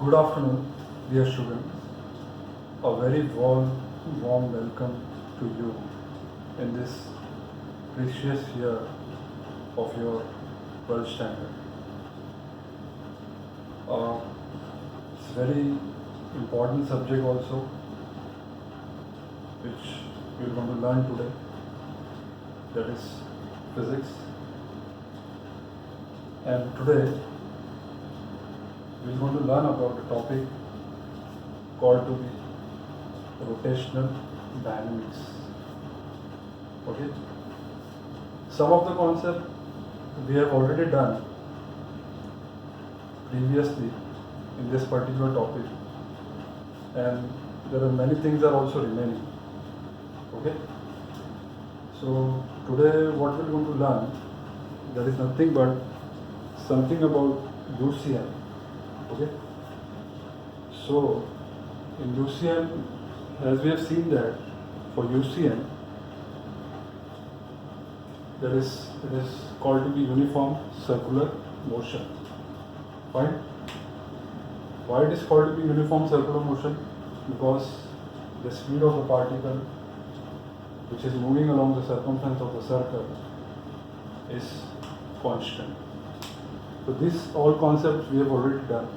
Good afternoon, dear student. A very warm welcome to you in this precious year of your 12th standard. It's a very important subject also, which we're going to learn today. That is physics. And today we're going to learn about a topic called to be rotational dynamics. Okay. Some of the concepts we have already done previously in this particular topic, and there are many things are also remaining. Okay. So today what we're going to learn, that is nothing but something about UCM. Okay. So in UCM, as we have seen that for UCM, it is called to be uniform circular motion. Fine. Why it is called to be uniform circular motion? Because the speed of the particle which is moving along the circumference of the circle is constant. So these all concepts we have already done.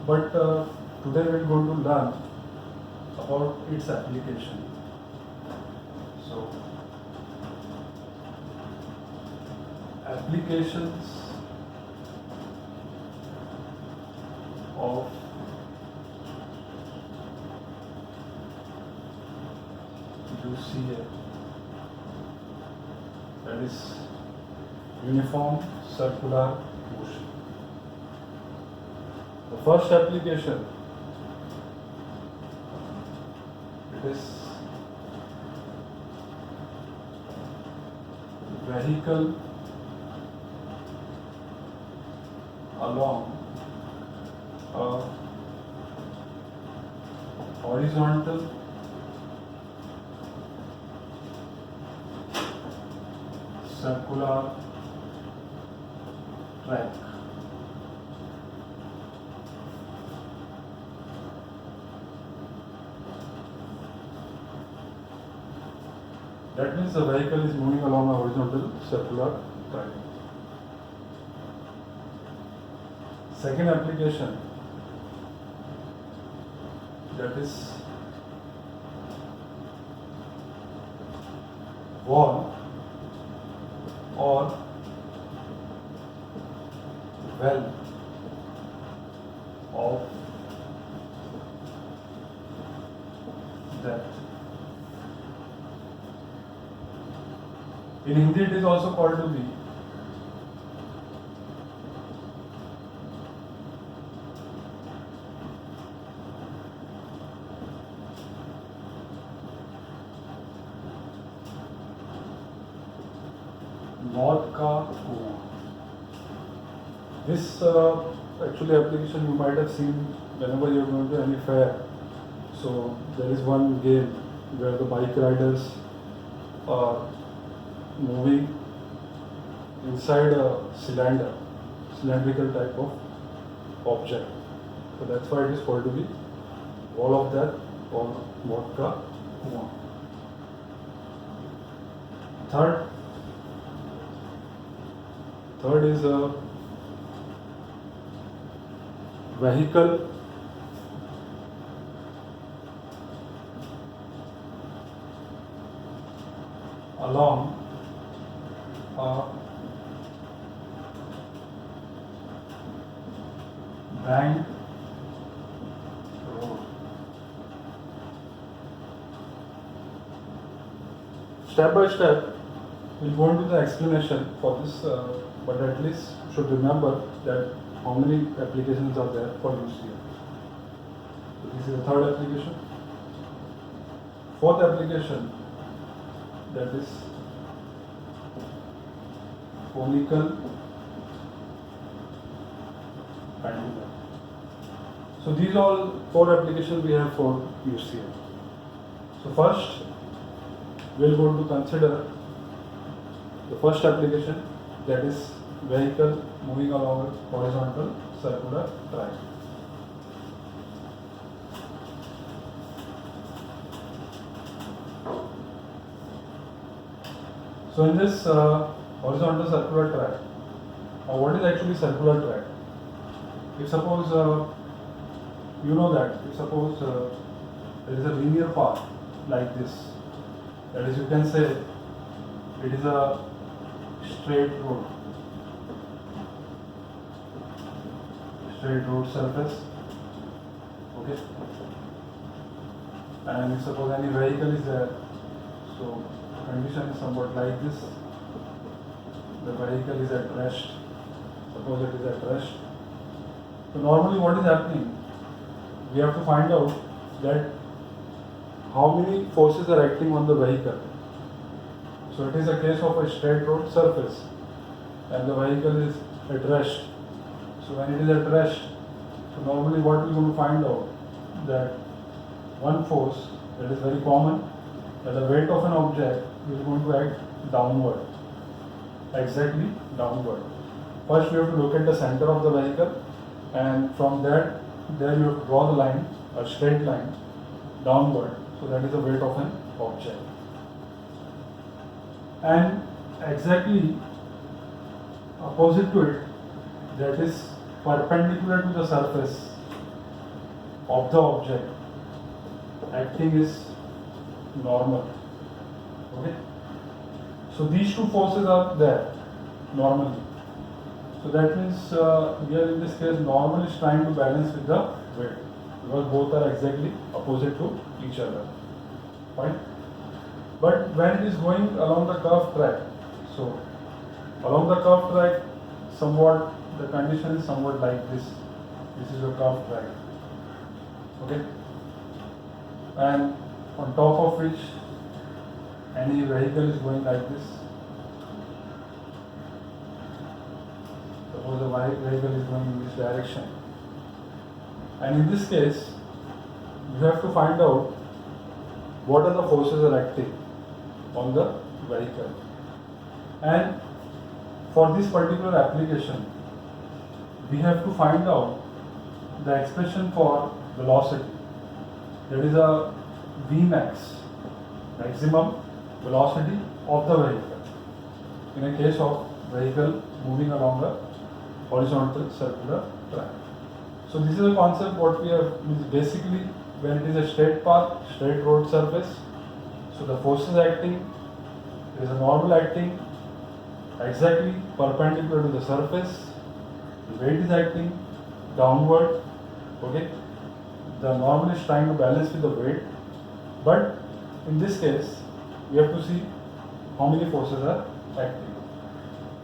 But today we are going to learn about its application. So, applications of UCM, that is uniform circular motion. The first application, it is vehicle along a horizontal circular track. That means the vehicle is moving along a horizontal circular track. Second application, that is wall or well of depth. In Hindi it is also called to be मौत का कुआं. This actually application you might have seen whenever you are going to any fair. So there is one game where the bike riders are moving inside a cylindrical type of object. So that's why it is called to be wall of that or मौत का कुआं. Third is a vehicle along a banked road. Step by step, we'll go into the explanation for this, but at least should remember that how many applications are there for UCM. So this is the third application. Fourth application, that is conical pendulum. So these all four applications we have for UCM. So first, we're going to consider the first application, that is vehicle moving along a horizontal circular track. So in this horizontal circular track, what is actually circular track? If suppose you know that, if suppose there is a linear path like this, that is, you can say it is a straight road surface, okay, and if suppose any vehicle is there, so condition is somewhat like this. The vehicle is at rest, suppose it is at rest. So normally what is happening, we have to find out that how many forces are acting on the vehicle. So it is a case of a straight road surface and the vehicle is at rest. So when it is at rest, so normally what we are going to find out, that one force that is very common, that the weight of an object is going to act downward, exactly downward. First we have to look at the center of the vehicle, and from that, there you have to draw the line, a straight line downward. So that is the weight of an object. And exactly opposite to it, that is perpendicular to the surface of the object, acting is normal. Okay. So these two forces are there normally. So that means here in this case, normal is trying to balance with the weight, because both are exactly opposite to each other. Fine. But when it is going along the curved track, so along the curved track, somewhat the condition is somewhat like this. This is a curved track. Okay. And on top of which any vehicle is going like this. Suppose the vehicle is going in this direction. And in this case, you have to find out what are the forces are acting on the vehicle. And for this particular application, we have to find out the expression for velocity. That is a Vmax, maximum velocity of the vehicle, in a case of vehicle moving along a horizontal circular track. So this is a concept what we have, means basically when it is a straight path, straight road surface, so the forces acting, there is a normal acting exactly perpendicular to the surface, the weight is acting downward, okay, the normal is trying to balance with the weight, but in this case we have to see how many forces are acting.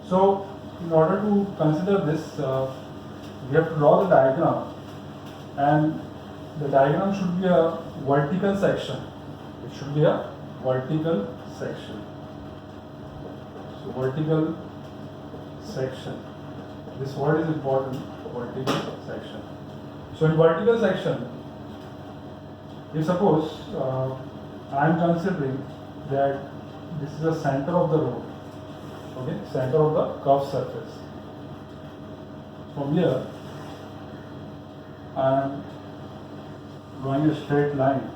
So in order to consider this, we have to draw the diagram, and the diagram should be a vertical section. It should be a vertical section. So vertical section. This word is important, vertical section. So in vertical section, if suppose I am considering that this is the center of the road, okay, center of the curved surface. From here, I am drawing a straight line,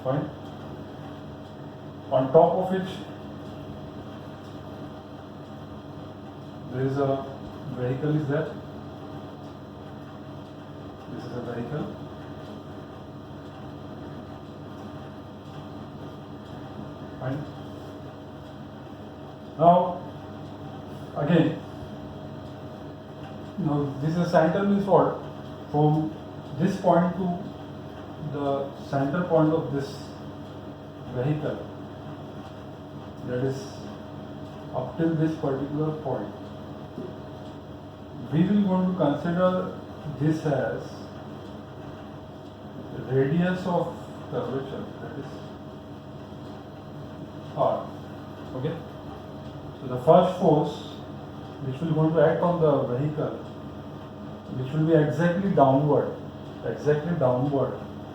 fine. On top of which there is a vehicle is there. This is a vehicle. Fine. Now, again, this is center means what? From this point to the center point of this vehicle, that is up till this particular point, we will going to consider this as the radius of curvature, that is R. Okay. So the first force which will going to act on the vehicle, which will be exactly downward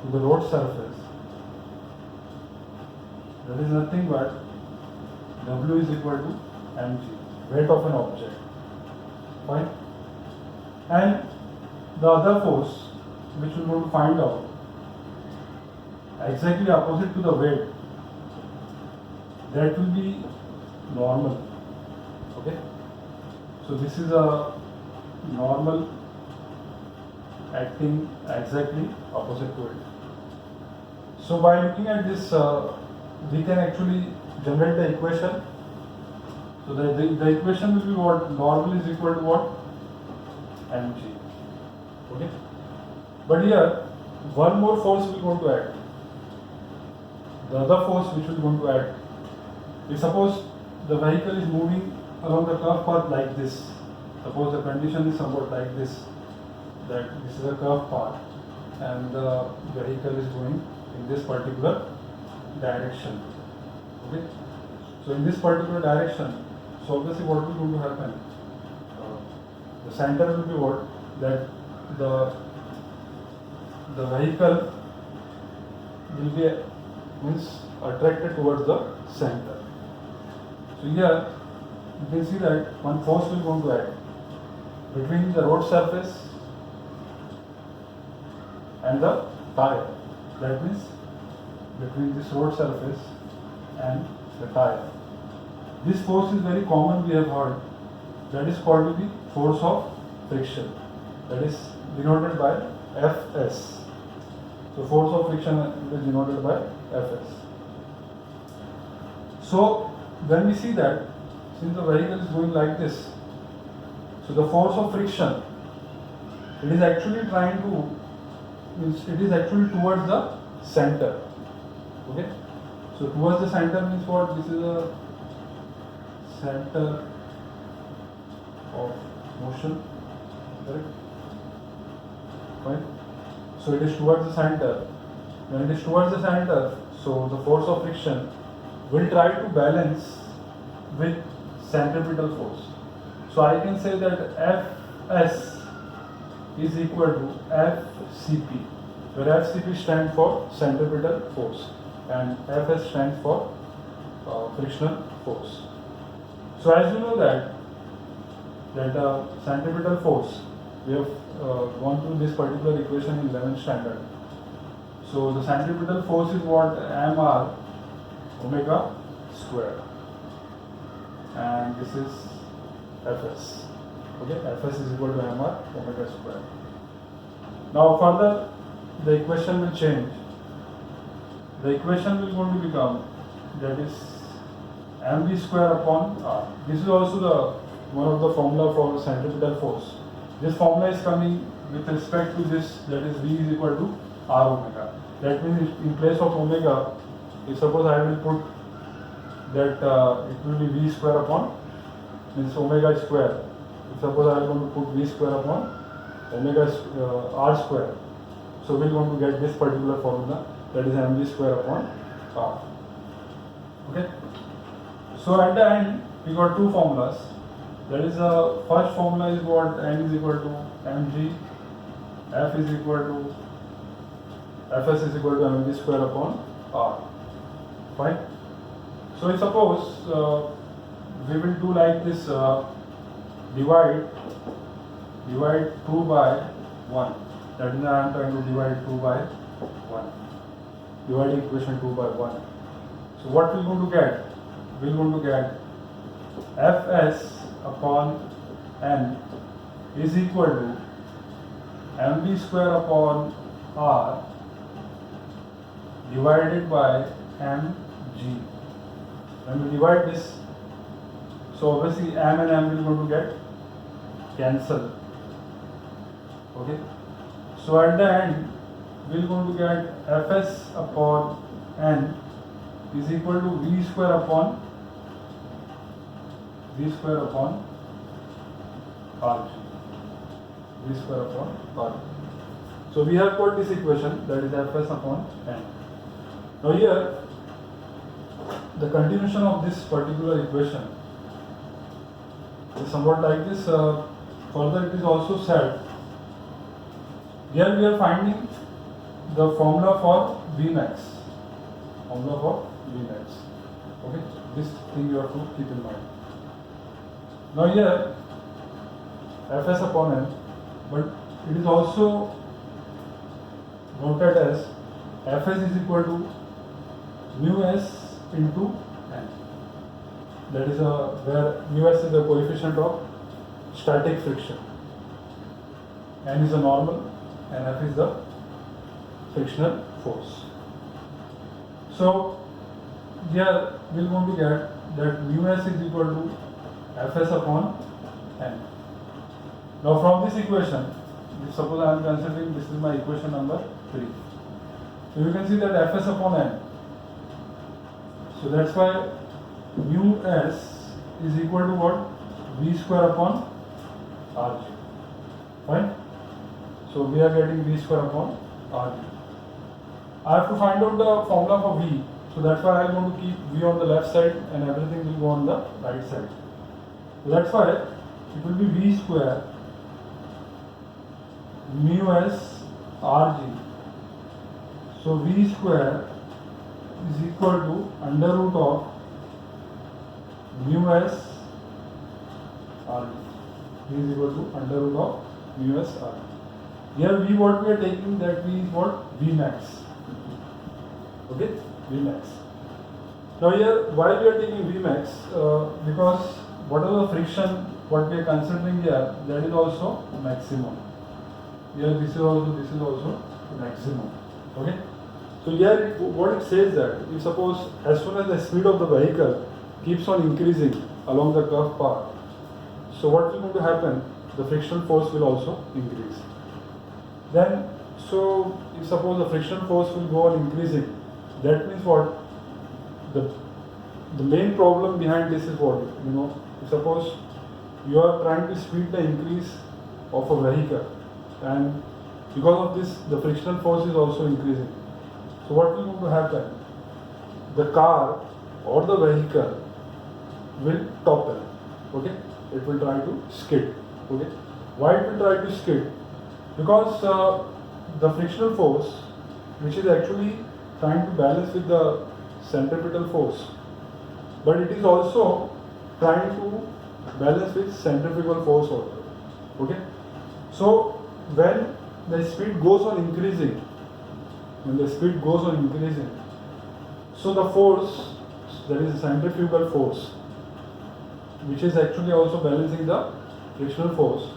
to the road surface, that is nothing but W is equal to mg, weight of an object. Fine. And the other force which we are going to find out, exactly opposite to the weight, that will be normal. Okay, so this is a normal acting exactly opposite to it. So by looking at this, we can actually generate the equation. So the equation will be what? Normal is equal to what? Mg. Okay. But here, one more force we are going to add. The other force which we are going to add is, suppose the vehicle is moving along the curved path like this. Suppose the condition is somewhat like this, that this is a curved path and the vehicle is going in this particular direction. Okay. So in this particular direction, so obviously what is going to happen? The center will be what? That the vehicle will be attracted towards the center. So here you can see that one force will going to act between the road surface and the tire. That means between this road surface and the tire. This force is very common, we have heard. That is called the force of friction. That is denoted by Fs. So force of friction is denoted by Fs. So when we see that, since the vehicle is going like this, so the force of friction, it is actually towards the center. Okay. So towards the center means what? This is a center of motion. Correct? Fine. So it is towards the center. When it is towards the center, so the force of friction will try to balance with centripetal force. So I can say that Fs is equal to Fcp, where Fcp stands for centripetal force and Fs stands for frictional force. So as you know that centripetal force, we have gone through this particular equation in 11th standard. So the centripetal force is what? mr omega square, and this is Fs. Okay, Fs is equal to mr omega square. Now further the equation will change. The equation will going to become, that is mv square upon r. This is also one of the formula for centripetal force. This formula is coming with respect to this, that is V is equal to r omega. That means in place of omega, if suppose I will put that it will be V square upon, means omega square. If suppose I am going to put V square upon omega r square, so we are going to get this particular formula, that is mv square upon r. Okay. So at the end we got two formulas. That is first formula is what? N is equal to mg, F is equal to Fs is equal to mv square upon r. Fine. So suppose we will do like this, divide 2 by 1. That is, I am trying to divide 2 by 1. Dividing equation 2 by 1. So what we are going to get? We are going to get Fs upon n is equal to mv square upon r divided by mg. When we divide this, so obviously m and m will going to get cancel. Okay. So at the end we are going to get Fs upon n is equal to v square upon rg. V square upon rg. So we have got this equation, that is Fs upon n. Now here the continuation of this particular equation is somewhat like this. Further it is also said, here we are finding the formula for Vmax. Okay, this thing you have to keep in mind. Now here Fs upon n, but it is also noted as Fs is equal to mu s into n. that is where µs is the coefficient of static friction, n is a normal, and F is the frictional force. So here we are going to get that µs is equal to Fs upon n. Now from this equation, suppose I am considering this is my equation number 3. So you can see that Fs upon n. So that's why µs is equal to what? V square upon Rg. Fine? So we are getting V square upon Rg. I have to find out the formula for V. So that's why I am going to keep V on the left side and everything will go on the right side. So that's why it will be V square µs Rg. So V square is equal to under root of µs Rg. V is equal to under root of µs Rg. Here V what we are taking, that V is what? V max. Okay? V max. Now here why we are taking V max? Because whatever friction what we are considering here, that is also maximum. Here this is also maximum. Okay? So here what it says that if suppose as soon as the speed of the vehicle keeps on increasing along the curved path, so what is going to happen? The frictional force will also increase. Then, so if suppose the friction force will go on increasing, that means what? The main problem behind this is what? If suppose you are trying to speed the increase of a vehicle, and because of this, the frictional force is also increasing. So what will going to happen? The car or the vehicle will topple. Okay? It will try to skid. Okay? Why it will try to skid? Because the frictional force, which is actually trying to balance with the centripetal force, but it is also trying to balance with centrifugal force also. Okay? So when the speed goes on increasing, so the force, that is the centrifugal force, which is actually also balancing the frictional force,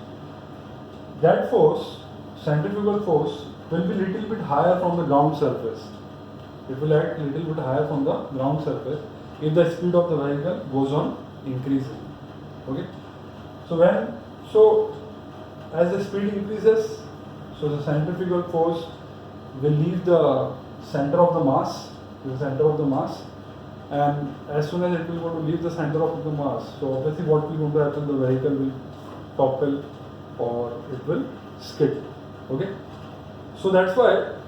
that force, centrifugal force, will be little bit higher from the ground surface. It will act little bit higher from the ground surface if the speed of the vehicle goes on increasing. Okay? So as the speed increases, so the centrifugal force will leave the center of the mass, and as soon as it will go to leave the center of the mass, so obviously what will going to happen? The vehicle will topple or it will skid. Okay? So that's why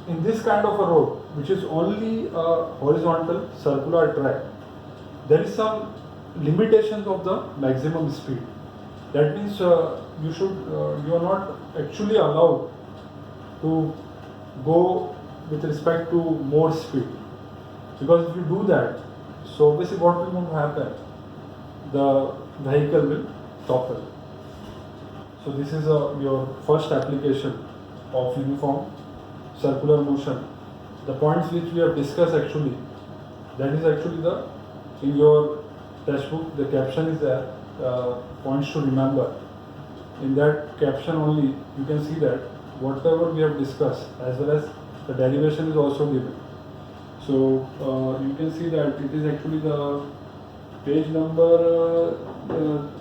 in this kind of a road, which is only a horizontal circular track, there is some limitations of the maximum speed. That means you are not actually allowed to go with respect to more speed, because if you do that, so obviously what will going to happen? The vehicle will topple. So this is your first application of uniform circular motion. The points which we have discussed actually, that is actually in your textbook, the caption is there, points to remember. In that caption only you can see that whatever we have discussed, as well as the derivation is also given. So you can see that it is actually the page number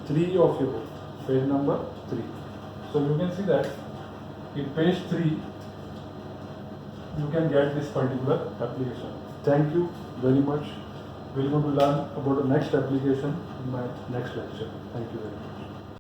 3 of your book, page number 3. So you can see that in page 3 you can get this particular application. Thank you very much. We are going to learn about the next application in my next lecture. Thank you very much.